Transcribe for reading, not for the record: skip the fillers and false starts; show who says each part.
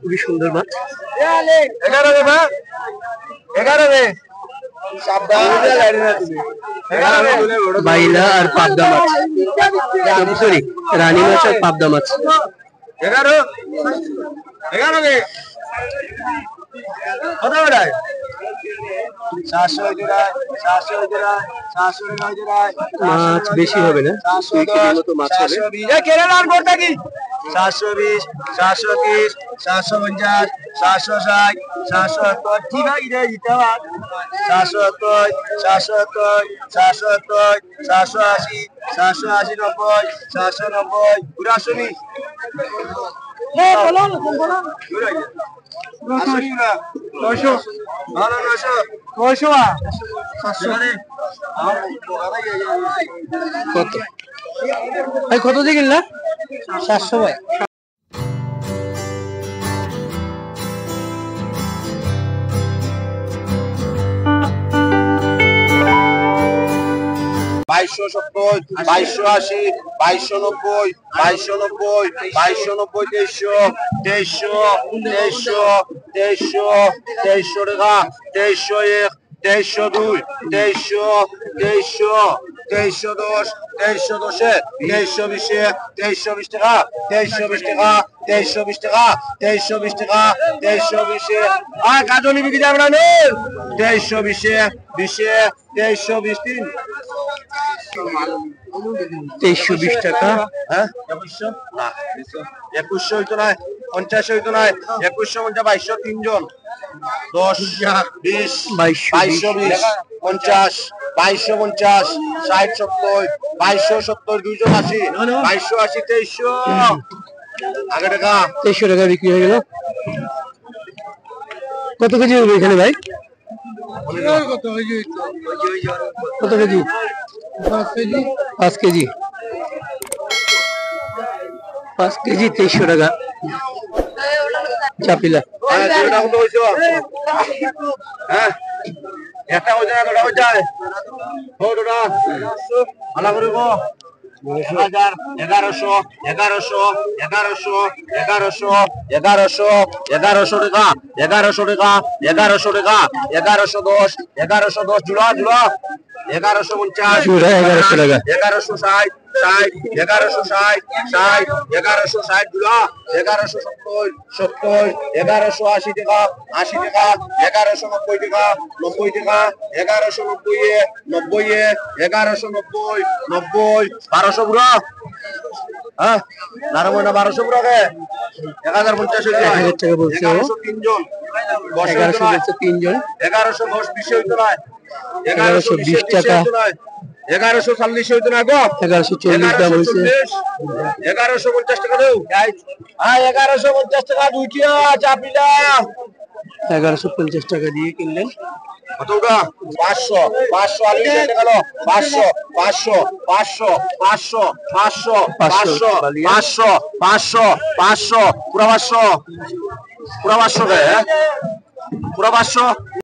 Speaker 1: খুবই সুন্দর মাছ।
Speaker 2: 11
Speaker 1: বাইলা আর পাবদা মাছ, সরি রানী মাছ আর পাবদা মাছ।
Speaker 2: 11 কত বেড়ায় 700
Speaker 1: মাছ বেশি হবে না, 2 কেজির মতো মাছ হবে।
Speaker 2: 720 730 750 760 770 ঠিক আছে দিতে পার 770 770 770 780 780 90 790 পুরাশনি
Speaker 1: কত দিয়ে কিনলা? 700 ভাই।
Speaker 2: 2270 2280 2290 2290 2290 2300 টাকা 2301 2302 2310 2320 2320 টাকা 2320 টাকা 2320 টাকা 2320 টাকা 2320 আর কাজলি বিক্রি যাবে না 2320 2320
Speaker 1: 2320 টাকা।
Speaker 2: হ্যাঁ 2100 না 2100 হইতো না 50 হইতো না 2150 2200 তিনজন 10 20 2220 50 2250 60 70 2270 দুইজন 80 2280 2300 আগে টাকা
Speaker 1: 2300 টাকা বিক্রি হয়ে গেল। কত কেজি হবে এখানে ভাই? কত কেজি? 5 কেজি 2300 টাকা চাপিলা।
Speaker 2: হ্যাঁ একটা হয়ে যায় দুটো হয়ে যায় ভালো করে গো 1100 1100 1100 1100 1100 1100 টাকা 1100 টাকা 1100 টাকা 1110 1110 জুড়া 1150
Speaker 1: জুড়া 1100 টাকা
Speaker 2: 1160 1160 1160 জুড়া 1170 70 1180 টাকা 80 টাকা 1190 টাকা 90 টাকা 1190 90 1190 90 1200 বুড়া হ্যাঁ নারায়ণ 1200 বুড়া কে 1050 হইছে
Speaker 1: 1000 টাকা বলছে ও।
Speaker 2: 1100 তিনজন
Speaker 1: 1100 বলছে তিনজন
Speaker 2: 1110 20 হইতো না
Speaker 1: 1120 টাকা
Speaker 2: 1140 হইতো না গো
Speaker 1: 1140 দাম হইছে
Speaker 2: 1150 টাকা দাও হ্যাঁ 1150 টাকা দুইটা চাপিলা
Speaker 1: 1150 টাকা দিয়ে কিনলেন।
Speaker 2: কতটা 500 500 আলু কেটে গেল 500 500 500 500 500 500 500 500 পুরা 500 পুরা 500 পুরা 500